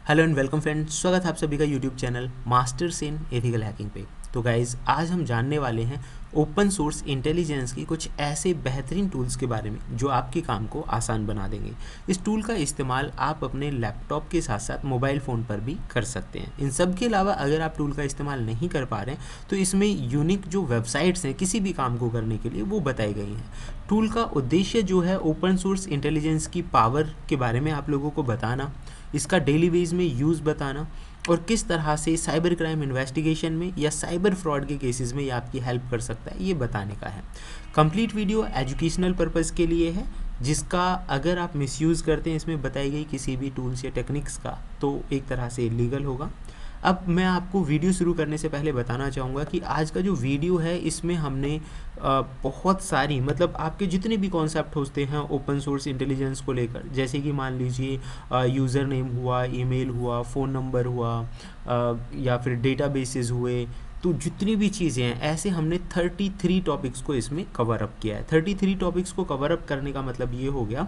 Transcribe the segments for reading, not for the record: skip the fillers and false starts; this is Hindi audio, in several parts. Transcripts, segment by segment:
हेलो एंड वेलकम फ्रेंड्स, स्वागत है आप सभी का YouTube channel masters in ethical hacking पे। तो गाइज आज हम जानने वाले हैं ओपन सोर्स इंटेलिजेंस की कुछ ऐसे बेहतरीन टूल्स के बारे में जो आपके काम को आसान बना देंगे। इस टूल का इस्तेमाल आप अपने लैपटॉप के साथ साथ मोबाइल फ़ोन पर भी कर सकते हैं। इन सब के अलावा अगर आप टूल का इस्तेमाल नहीं कर पा रहे हैं तो इसमें यूनिक जो वेबसाइट्स हैं किसी भी काम को करने के लिए वो बताई गई हैं। टूल का उद्देश्य जो है ओपन सोर्स इंटेलिजेंस की पावर के बारे में आप लोगों को बताना, इसका डेली बेस में यूज़ बताना और किस तरह से साइबर क्राइम इन्वेस्टिगेशन में या साइबर फ्रॉड के केसेस में ये आपकी हेल्प कर सकता है, ये बताने का है। कंप्लीट वीडियो एजुकेशनल पर्पज़ के लिए है, जिसका अगर आप मिसयूज़ करते हैं इसमें बताई गई किसी भी टूल्स या टेक्निक्स का तो एक तरह से इलीगल होगा। अब मैं आपको वीडियो शुरू करने से पहले बताना चाहूँगा कि आज का जो वीडियो है इसमें हमने बहुत सारी मतलब आपके जितने भी कॉन्सेप्ट होते हैं ओपन सोर्स इंटेलिजेंस को लेकर, जैसे कि मान लीजिए यूज़र नेम हुआ, ईमेल हुआ, फ़ोन नंबर हुआ या फिर डेटाबेसेस हुए, तो जितनी भी चीज़ें हैं ऐसे हमने 33 टॉपिक्स को इसमें कवर अप किया है। 33 टॉपिक्स को कवर अप करने का मतलब ये हो गया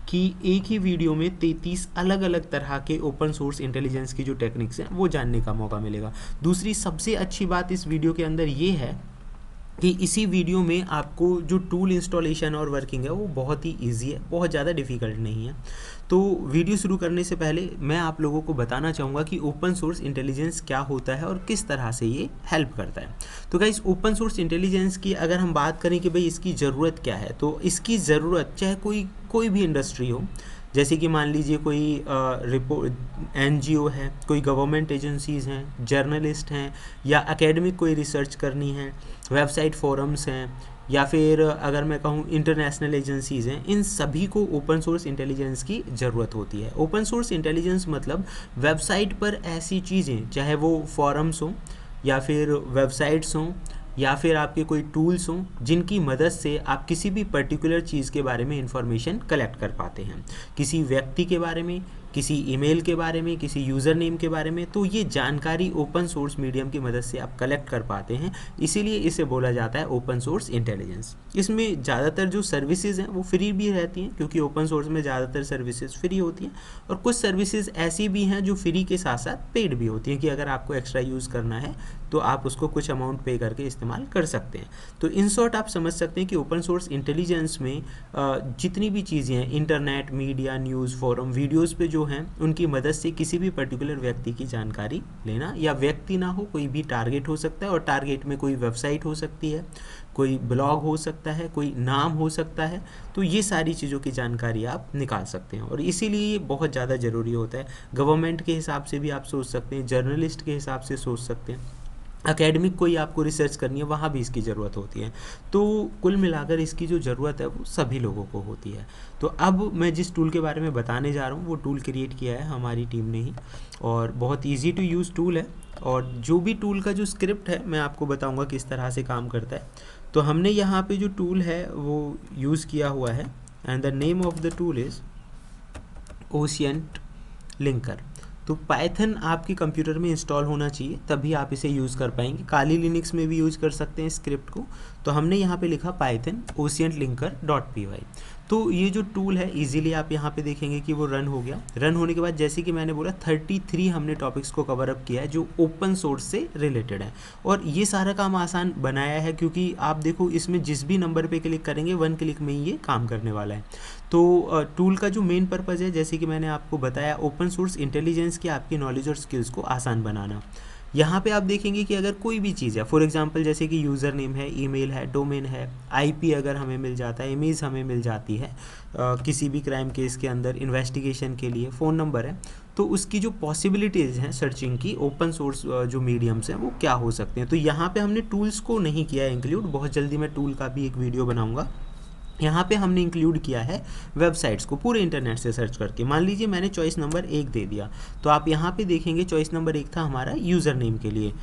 कि एक ही वीडियो में 33 अलग अलग तरह के ओपन सोर्स इंटेलिजेंस की जो टेक्निक्स हैं वो जानने का मौका मिलेगा। दूसरी सबसे अच्छी बात इस वीडियो के अंदर ये है कि इसी वीडियो में आपको जो टूल इंस्टॉलेशन और वर्किंग है वो बहुत ही इजी है, बहुत ज़्यादा डिफ़िकल्ट नहीं है। तो वीडियो शुरू करने से पहले मैं आप लोगों को बताना चाहूँगा कि ओपन सोर्स इंटेलिजेंस क्या होता है और किस तरह से ये हेल्प करता है। तो गाइस ओपन सोर्स इंटेलिजेंस की अगर हम बात करें कि भाई इसकी ज़रूरत क्या है, तो इसकी ज़रूरत चाहे कोई भी इंडस्ट्री हो, जैसे कि मान लीजिए कोई रिपोर्ट एनजीओ है, कोई गवर्नमेंट एजेंसीज़ हैं, जर्नलिस्ट हैं या एकेडमिक कोई रिसर्च करनी है, वेबसाइट फोरम्स हैं या फिर अगर मैं कहूँ इंटरनेशनल एजेंसीज़ हैं, इन सभी को ओपन सोर्स इंटेलिजेंस की ज़रूरत होती है। ओपन सोर्स इंटेलिजेंस मतलब वेबसाइट पर ऐसी चीज़ें, चाहे वो फोरम्स हों या फिर वेबसाइट्स हों या फिर आपके कोई टूल्स हों, जिनकी मदद से आप किसी भी पर्टिकुलर चीज़ के बारे में इंफॉर्मेशन कलेक्ट कर पाते हैं, किसी व्यक्ति के बारे में, किसी ईमेल के बारे में, किसी यूज़र नेम के बारे में। तो ये जानकारी ओपन सोर्स मीडियम की मदद से आप कलेक्ट कर पाते हैं, इसीलिए इसे बोला जाता है ओपन सोर्स इंटेलिजेंस। इसमें ज़्यादातर जो सर्विसेज हैं वो फ्री भी रहती हैं, क्योंकि ओपन सोर्स में ज़्यादातर सर्विसेज फ्री होती हैं, और कुछ सर्विसेज ऐसी भी हैं जो फ्री के साथ साथ पेड भी होती हैं कि अगर आपको एक्स्ट्रा यूज़ करना है तो आप उसको कुछ अमाउंट पे करके इस्तेमाल कर सकते हैं। तो इन शॉर्ट आप समझ सकते हैं कि ओपन सोर्स इंटेलिजेंस में जितनी भी चीज़ें हैं, internet, media, news, forum, videos पे जो हैं, उनकी मदद से किसी भी पर्टिकुलर व्यक्ति की जानकारी लेना, या व्यक्ति ना हो कोई भी टारगेट हो सकता है, और टारगेट में कोई वेबसाइट हो सकती है, कोई ब्लॉग हो सकता है, कोई नाम हो सकता है, तो ये सारी चीज़ों की जानकारी आप निकाल सकते हैं और इसीलिए ये बहुत ज़्यादा ज़रूरी होता है। गवर्नमेंट के हिसाब से भी आप सोच सकते हैं, जर्नलिस्ट के हिसाब से सोच सकते हैं, एकेडमिक कोई आपको रिसर्च करनी है वहाँ भी इसकी ज़रूरत होती है। तो कुल मिलाकर इसकी जो ज़रूरत है वो सभी लोगों को होती है। तो अब मैं जिस टूल के बारे में बताने जा रहा हूँ वो टूल क्रिएट किया है हमारी टीम ने ही, और बहुत इजी टू यूज़ टूल है। और जो भी टूल का जो स्क्रिप्ट है मैं आपको बताऊँगा किस तरह से काम करता है। तो हमने यहाँ पे जो टूल है वो यूज़ किया हुआ है, and the name of the tool is orient linker. तो पाइथन आपके कंप्यूटर में इंस्टॉल होना चाहिए, तभी आप इसे यूज़ कर पाएंगे। काली लिनक्स में भी यूज़ कर सकते हैं स्क्रिप्ट को। तो हमने यहाँ पे लिखा पाइथन oceantlinker.py। तो ये जो टूल है इजीली आप यहाँ पे देखेंगे कि वो रन हो गया। रन होने के बाद जैसे कि मैंने बोला 33 हमने टॉपिक्स को कवर अप किया है जो ओपन सोर्स से रिलेटेड है, और ये सारा काम आसान बनाया है क्योंकि आप देखो इसमें जिस भी नंबर पे क्लिक करेंगे 1 क्लिक में ही ये काम करने वाला है। तो टूल का जो मेन पर्पज़ है, जैसे कि मैंने आपको बताया, ओपन सोर्स इंटेलिजेंस की आपकी नॉलेज और स्किल्स को आसान बनाना। यहाँ पे आप देखेंगे कि अगर कोई भी चीज़ है, फॉर एग्जांपल जैसे कि यूज़र नेम है, ईमेल है, डोमेन है, आईपी अगर हमें मिल जाता है, इमेज हमें मिल जाती है, किसी भी क्राइम केस के अंदर इन्वेस्टिगेशन के लिए फ़ोन नंबर है, तो उसकी जो पॉसिबिलिटीज़ हैं सर्चिंग की ओपन सोर्स जो मीडियम्स हैं वो क्या हो सकते हैं। तो यहाँ पे हमने टूल्स को नहीं किया है इंक्लूड, बहुत जल्दी मैं टूल का भी एक वीडियो बनाऊँगा। यहाँ पे हमने इंक्लूड किया है वेबसाइट्स को पूरे इंटरनेट से सर्च करके। मान लीजिए मैंने चॉइस नंबर 1 दे दिया, तो आप यहाँ पे देखेंगे चॉइस नंबर 1 था हमारा यूज़र नेम के लिए,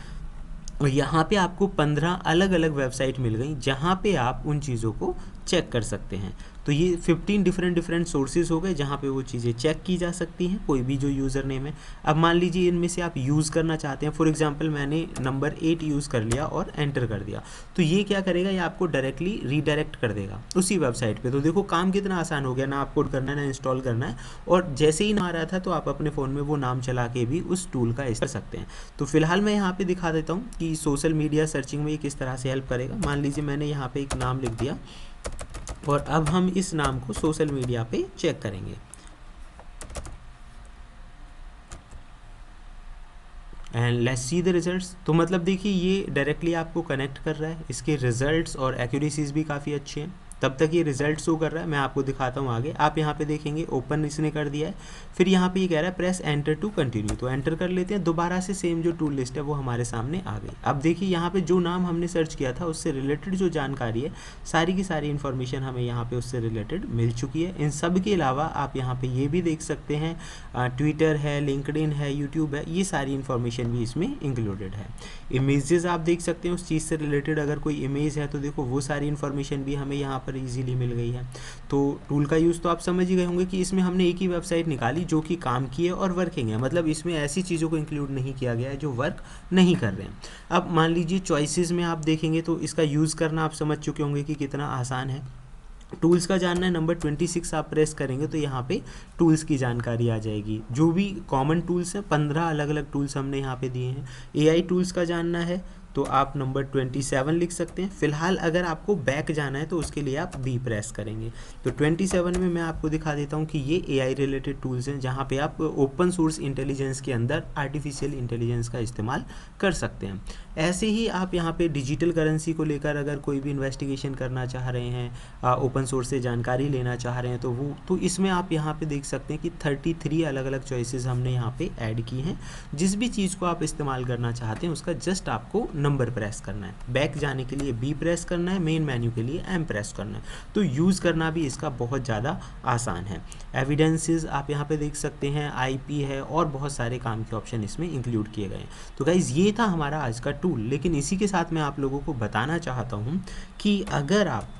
और यहाँ पे आपको 15 अलग अलग वेबसाइट मिल गई जहाँ पे आप उन चीज़ों को चेक कर सकते हैं। तो ये 15 डिफरेंट सोर्सेज हो गए जहाँ पे वो चीज़ें चेक की जा सकती हैं, कोई भी जो यूज़र नेम है। अब मान लीजिए इनमें से आप यूज़ करना चाहते हैं, फॉर एग्जांपल मैंने नंबर 8 यूज़ कर लिया और एंटर कर दिया, तो ये क्या करेगा, ये आपको डायरेक्टली रीडायरेक्ट कर देगा उसी वेबसाइट पे। तो देखो काम कितना आसान हो गया, ना आपको करना है ना इंस्टॉल करना है, और जैसे ही ना आ रहा था तो आप अपने फ़ोन में वो नाम चला के भी उस टूल का इस्तेमाल कर सकते हैं। तो फिलहाल मैं यहाँ पे दिखा देता हूँ कि सोशल मीडिया सर्चिंग में ये किस तरह से हेल्प करेगा। मान लीजिए मैंने यहाँ पे एक नाम लिख दिया और अब हम इस नाम को सोशल मीडिया पे चेक करेंगे। And let's see the results. तो मतलब देखिए ये डायरेक्टली आपको कनेक्ट कर रहा है, इसके रिजल्ट्स और एक्यूरेसीज भी काफ़ी अच्छे हैं। तब तक ये रिजल्ट शो कर रहा है, मैं आपको दिखाता हूँ आगे। आप यहाँ पे देखेंगे ओपन इसने कर दिया है, फिर यहाँ पे ये कह रहा है प्रेस एंटर टू कंटिन्यू, तो एंटर कर लेते हैं। दोबारा से सेम जो टूल लिस्ट है वो हमारे सामने आ गई। अब देखिए यहाँ पे जो नाम हमने सर्च किया था उससे रिलेटेड जो जानकारी है, सारी की सारी इन्फॉर्मेशन हमें यहाँ पे उससे रिलेटेड मिल चुकी है। इन सब के अलावा आप यहाँ पे ये भी देख सकते हैं, ट्विटर है, लिंक्डइन है, यूट्यूब है, ये सारी इन्फॉर्मेशन भी इसमें इंक्लूडेड है। इमेजेस आप देख सकते हैं, उस चीज़ से रिलेटेड अगर कोई इमेज है तो देखो वो सारी इन्फॉर्मेशन भी हमें यहाँ पर इजीली मिल गई है। तो टूल का यूज़ तो आप समझ ही गए होंगे कि इसमें हमने एक ही वेबसाइट निकाली जो कि काम की है और वर्किंग है, मतलब इसमें ऐसी चीज़ों को इंक्लूड नहीं किया गया है जो वर्क नहीं कर रहे हैं। अब मान लीजिए चॉइसेस में आप देखेंगे तो इसका यूज़ करना आप समझ चुके होंगे कि कितना आसान है। टूल्स का जानना है, नंबर 26 आप प्रेस करेंगे तो यहाँ पे टूल्स की जानकारी आ जाएगी। जो भी कॉमन टूल्स हैं, 15 अलग अलग टूल्स हमने यहाँ पे दिए हैं। एआई टूल्स का जानना है तो आप नंबर 27 लिख सकते हैं। फिलहाल अगर आपको बैक जाना है तो उसके लिए आप बी प्रेस करेंगे। तो 27 में मैं आपको दिखा देता हूँ कि ये एआई रिलेटेड टूल्स हैं जहाँ पे आप ओपन सोर्स इंटेलिजेंस के अंदर आर्टिफिशियल इंटेलिजेंस का इस्तेमाल कर सकते हैं। ऐसे ही आप यहाँ पे डिजिटल करेंसी को लेकर अगर कोई भी इन्वेस्टिगेशन करना चाह रहे हैं, ओपन सोर्स से जानकारी लेना चाह रहे हैं, तो इसमें आप यहाँ पे देख सकते हैं कि 33 अलग अलग चॉइसेस हमने यहाँ पे ऐड की हैं। जिस भी चीज़ को आप इस्तेमाल करना चाहते हैं उसका जस्ट आपको नंबर प्रेस करना है। बैक जाने के लिए बी प्रेस करना है, मेन मेन्यू के लिए एम प्रेस करना है। तो यूज़ करना भी इसका बहुत ज़्यादा आसान है। एविडेंसेस आप यहाँ पे देख सकते हैं, आईपी है और बहुत सारे काम के ऑप्शन इसमें इंक्लूड किए गए हैं। तो गाइज़ ये था हमारा आज का टूल, लेकिन इसी के साथ मैं आप लोगों को बताना चाहता हूँ कि अगर आप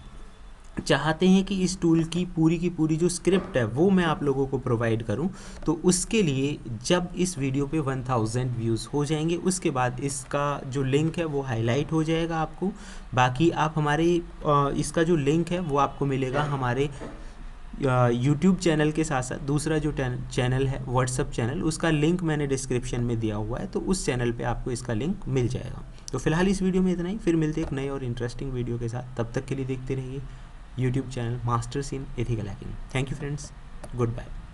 चाहते हैं कि इस टूल की पूरी जो स्क्रिप्ट है वो मैं आप लोगों को प्रोवाइड करूं, तो उसके लिए जब इस वीडियो पे 1000 व्यूज़ हो जाएंगे उसके बाद इसका जो लिंक है वो हाईलाइट हो जाएगा आपको। बाकी आप हमारे इसका जो लिंक है वो आपको मिलेगा हमारे यूट्यूब चैनल के साथ साथ दूसरा जो चैनल है व्हाट्सअप चैनल, उसका लिंक मैंने डिस्क्रिप्शन में दिया हुआ है, तो उस चैनल पे आपको इसका लिंक मिल जाएगा। तो फिलहाल इस वीडियो में इतना ही, फिर मिलते हैं एक नए और इंटरेस्टिंग वीडियो के साथ। तब तक के लिए देखते रहिए YouTube channel masters in ethical hacking. Thank you friends, good bye.